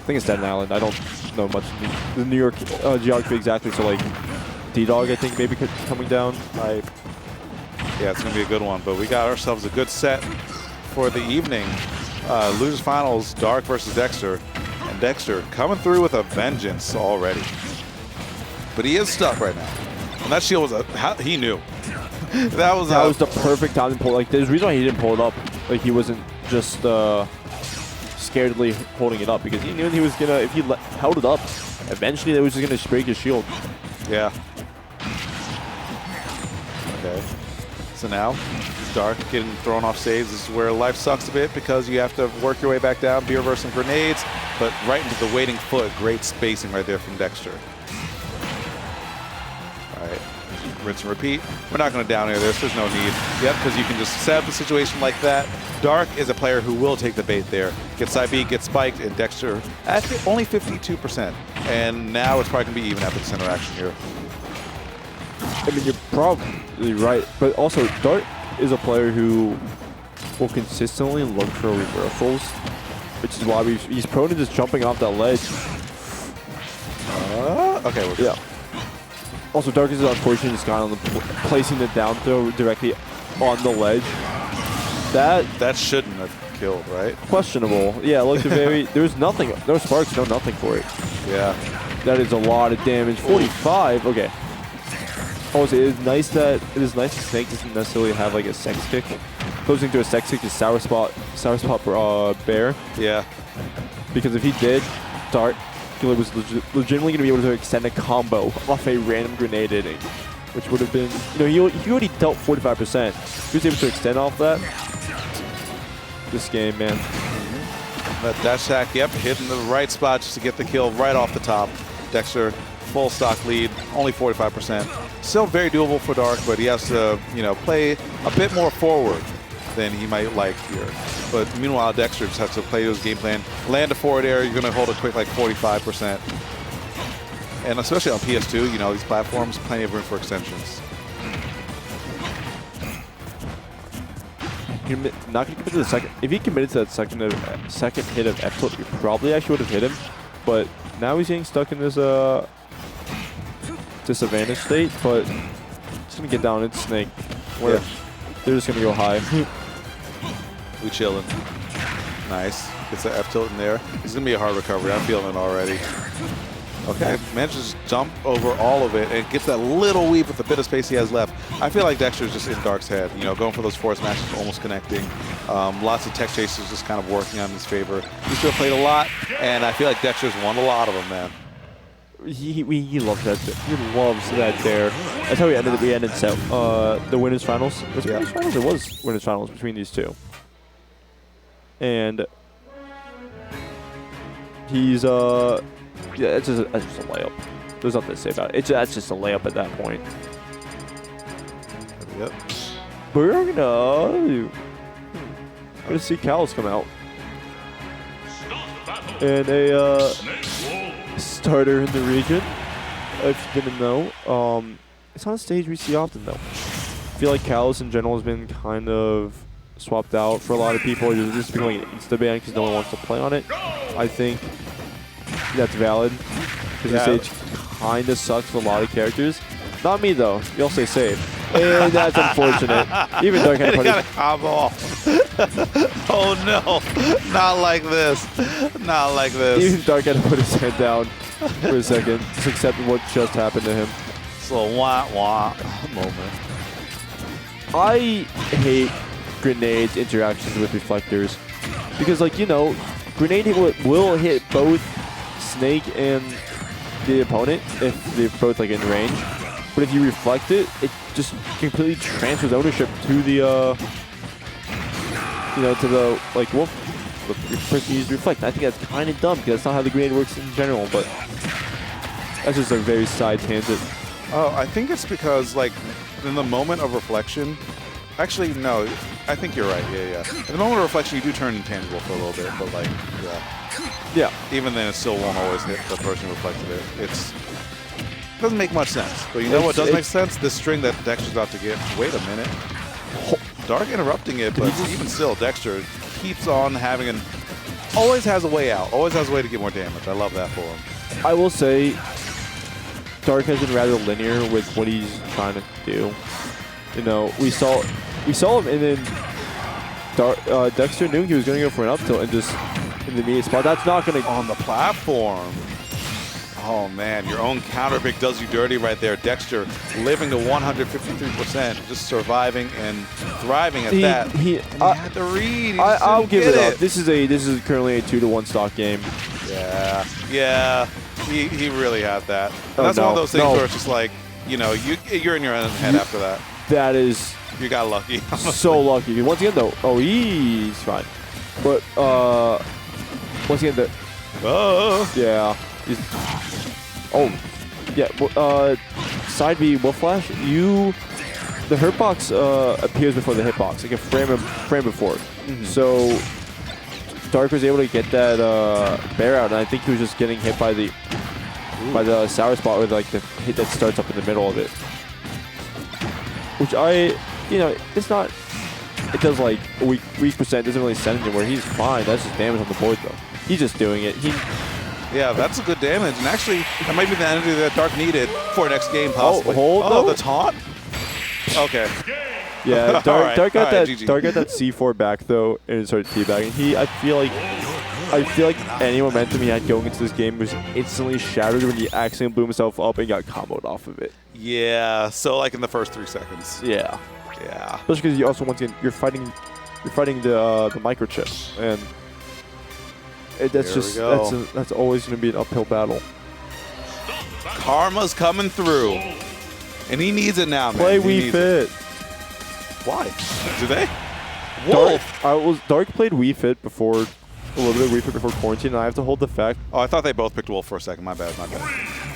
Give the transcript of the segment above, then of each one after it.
think it's Staten Island. I don't know much the New York geography exactly. So like D-Dog, I think maybe coming down. Yeah, it's gonna be a good one. But we got ourselves a good set for the evening. Losers finals, Dark versus Dexter, and Dexter coming through with a vengeance already. But he is stuck right now, and that shield was he knew. that was the perfect time to pull. Like, there's a reason why he didn't pull it up. Like, he wasn't just scaredly holding it up, because he knew he was gonna, if he held it up, eventually they was just gonna break his shield. Yeah. Okay. So now, Dark getting thrown off stage. This is where life sucks a bit, because you have to work your way back down, be reversing grenades, but right into the waiting foot. Great spacing right there from Dexter. All right. Rinse and repeat. We're not going to down air this. There's no need. Yep, because you can just set up the situation like that. Dark is a player who will take the bait there. Get side B, get spiked, and Dexter at only 52%. And now it's probably going to be even after this interaction here. I mean, you're probably right, but also Dark is a player who will consistently look for reversals, which is why he's prone to just jumping off that ledge. Okay. Yeah. Also, Dark is unfortunate just got on the placing the down throw directly on the ledge. That shouldn't have killed, right? Questionable. Yeah, look, there's nothing, no sparks, no nothing for it. Yeah. That is a lot of damage. 45. Okay. Also, it is nice that Snake doesn't necessarily have like a sex kick. Closing to a sex kick is sour spot bear. Yeah. Because if he did, Dark was legitimately going to be able to extend a combo off a random grenade hitting, which would have been, he already dealt 45%. He was able to extend off that. This game, man. That dash attack, yep, hitting the right spot just to get the kill right off the top. Dexter, full stock lead, only 45%. Still very doable for Dark, but he has to, play a bit more forward than he might like here. But meanwhile, Dexter just has to play his game plan. Land a forward air, you're going to hold a quick like 45%. And especially on PS2, these platforms, plenty of room for extensions. You're not going to commit to the second. If he committed to that second hit of F tilt, you probably actually would have hit him. But now he's getting stuck in this disadvantage state. But he's going to get down into Snake. Where they're just going to go high. We chilling. Nice. Gets the F tilt in there. It's going to be a hard recovery. I'm feeling it already. Okay, manages to jump over all of it and gets that little weave with the bit of space he has left. I feel like Dexter's just in Dark's head, going for those force matches, almost connecting. Lots of tech chases just kind of working on his favor. He's still played a lot, and I feel like Dexter's won a lot of them, man. He loves that. He loves that there. That's how we ended the winners finals. Was it winners finals? It was winners finals between these two. And he's yeah, it's just a layup. There's nothing to say about it. That's just a layup at that point. Yep. We're gonna see Cows come out. And a starter in the region, if you didn't know. It's not a stage we see often, though. I feel like Cows in general has been kind of swapped out for a lot of people. It's just becoming an insta-ban because no one wants to play on it. I think that's valid, because the stage kind of sucks for a lot of characters. Not me, though. You'll stay safe. And that's unfortunate. Even Dark had to put got a combo. Oh, no. Not like this. Not like this. Even Dark had to put his head down for a second, just accept what just happened to him. It's a little wah-wah moment. I hate grenades interactions with reflectors. Because, grenade hit will hit both Snake and the opponent if they're both in range. But if you reflect it, it just completely transfers ownership to the the person you use reflect. I think that's kind of dumb because that's not how the grenade works in general. But that's just a very side tangent. Oh, I think it's because in the moment of reflection. Actually, no. I think you're right. Yeah. In the moment of reflection, you do turn intangible for a little bit, but yeah. Even then, it still won't always hit the person who reflected it. It doesn't make much sense. But you know what does make sense? This string that Dexter's about to get. Wait a minute. Dark interrupting it, but even still, Dexter keeps on having an always has a way out. Always has a way to get more damage. I love that for him. I will say, Dark has been rather linear with what he's trying to do. You know, we saw him, and then Dexter knew he was going to go for an up tilt and just in the immediate spot. That's not going to on the platform. Oh man, your own counter pick does you dirty right there. Dexter living to 153%, just surviving and thriving at that. He had to read. I'll give it up. This is currently a 2-to-1 stock game. Yeah. He really had that. And that's one of those things where it's just like, you know, you're in your own head after that. That is. You got lucky. So lucky. Once again, though, he's fine. But once again, yeah. Side B Wolf Flash. The hurtbox appears before the hitbox, like a frame before. So Dark was able to get that bear out, and I think he was just getting hit by the sour spot with like the hit that starts up in the middle of it. Which it's not. It does like a weak percent. Doesn't really send anywhere. He's fine. That's just damage on the board though. He's just doing it. Yeah, that's a good damage, and actually, that might be the energy that Dark needed for next game, possibly. The taunt? Okay. Yeah, Dark got that GG. C4 back though, and started teabagging. I feel like any momentum he had going into this game was instantly shattered when he accidentally blew himself up and got comboed off of it. Yeah, so like in the first 3 seconds. Yeah. Yeah. Especially because you also once again you're fighting the microchip, and that's always going to be an uphill battle. Karma's coming through, and he needs it now, man. Play Wii Fit. Why? Do they? Dark played Wii Fit before, a little bit of Wii Fit before quarantine, and I have to hold the fact. Oh, I thought they both picked Wolf for a second. My bad.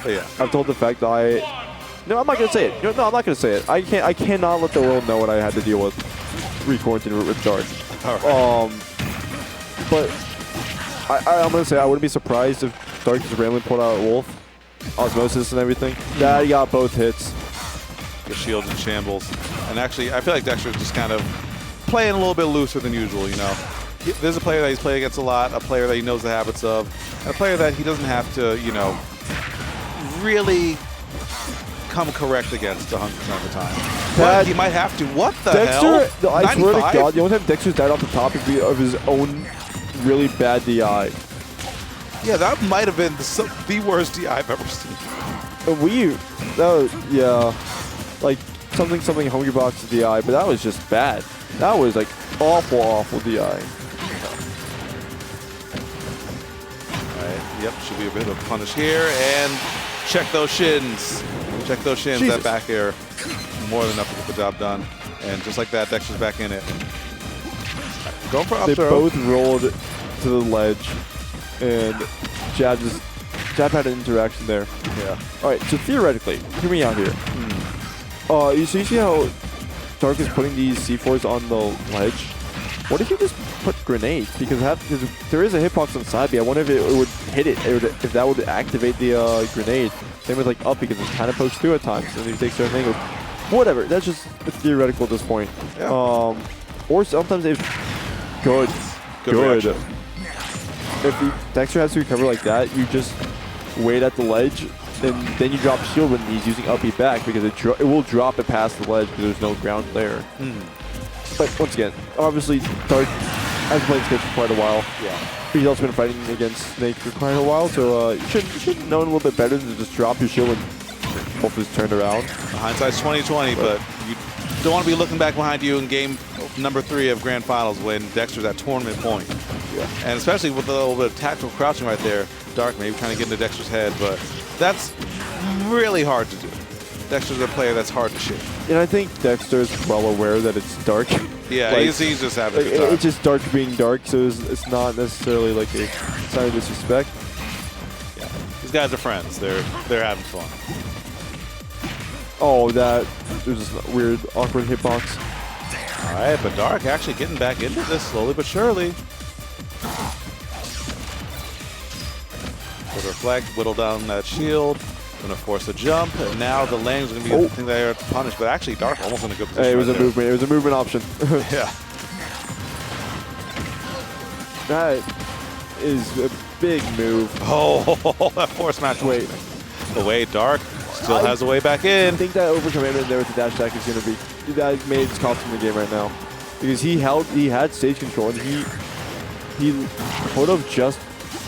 But yeah. I have to hold the fact that no, I'm not going to say it. No, I'm not going to say it. I cannot let the world know what I had to deal with re-quarantine with Dark. All right. But I'm going to say I wouldn't be surprised if Dark just randomly pulled out Wolf, Osmosis and everything. That he got both hits. The shield's in shambles. And actually, I feel like Dexter's just kind of playing a little bit looser than usual, you know. There's a player that he's played against a lot, a player that he knows the habits of, and a player that he doesn't have to, you know, really come correct against 100% of the time. But he might have to. What the hell? I swear to God, the only time Dexter's died off the top of his own really bad DI. Yeah, that might have been the worst DI I've ever seen. Like something Hungry Box DI, but that was just bad. That was like awful DI. Alright, yep, should be a bit of a punish here, and check those shins. Check those shins, Jesus. That back air. More than enough to get the job done. And just like that, Dexter's back in it. Going for up They throw. both rolled to the ledge, and Jab had an interaction there. Yeah. All right, so theoretically, hear me out here. You see how Dark is putting these C4s on the ledge? What if you just put grenades? Because there is a hitbox on side B. I wonder if it would hit it. If that would activate the grenade. Same with like up, because it's kind of pokes through at times, and you take certain angles. Whatever. That's just theoretical at this point. Yeah. Or sometimes it's good. If Dexter has to recover like that, you just wait at the ledge, and then you drop shield when he's using up B back, because it will drop it past the ledge because there's no ground there. But once again, obviously Dark has played Snake for quite a while. Yeah. He's also been fighting against Snake for quite a while, so you should know a little bit better than to just drop your shield when Wolf is turned around. Hindsight's 20/20, but you don't want to be looking back behind you in game number 3 of Grand Finals when Dexter's at tournament point. Yeah. And especially with a little bit of tactical crouching right there, Dark maybe trying to get into Dexter's head, but that's really hard to do. Dexter's a player that's hard to shoot. And I think Dexter's well aware that it's Dark. Yeah, he's just having a good time. It's just Dark being Dark, so it's not necessarily like a sign of disrespect. Yeah, these guys are friends. They're having fun. Oh, that was just a weird, awkward hitbox. All right, but Dark actually getting back into this slowly but surely. With reflect, whittle down that shield. Going to force a jump, and now the lane's going to be the thing they are to punish. But actually, Dark almost in a good position. Hey, it was a movement. It was a movement option. Yeah. is a big move. Oh, that force match. Wait. The way Dark still has a way back in. I think that overcommitment there with the dash attack is going to be, that made his cost in the game right now. Because he had stage control, and he could have just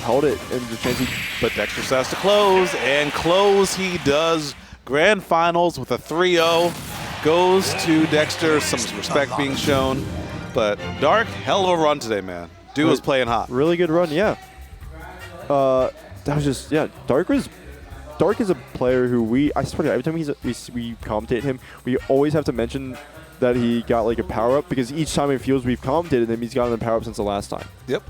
held it in the chance he... But Dexter has to close, and close he does. Grand Finals with a 3-0. Goes to Dexter, some respect being shown. But Dark, hell of a run today, man. Dude was playing hot. Really good run, yeah. That was just, yeah, Dark is a player who I swear to God, every time we commentate him, we always have to mention that he got like a power-up, because each time it feels we've commentated him, he's gotten a power-up since the last time. Yep.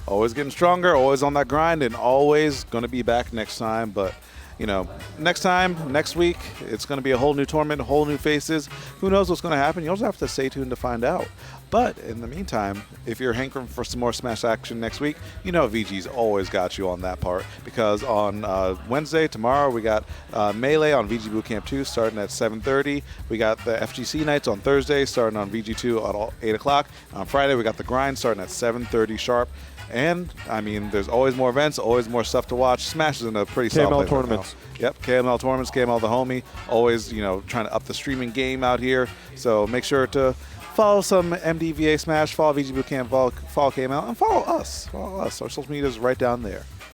Always getting stronger, always on that grind, and always going to be back next time. But, you know, next week, it's going to be a whole new tournament, whole new faces. Who knows what's going to happen? You also have to stay tuned to find out. But in the meantime, if you're hankering for some more Smash action next week, you know VG's always got you on that part, because on Wednesday, tomorrow, we got Melee on VGBootCamp 2 starting at 7:30. We got the FGC nights on Thursday starting on VG2 at 8 o'clock. On Friday, we got the grind starting at 7:30 sharp. And, I mean, there's always more events, always more stuff to watch. Smash is in a pretty solid place tournaments. right now. Yep, KML tournaments, KML the homie. Always, you know, trying to up the streaming game out here. So make sure to follow some MDVA Smash, follow VGBootCamp, follow KML, and follow us. Our social media is right down there.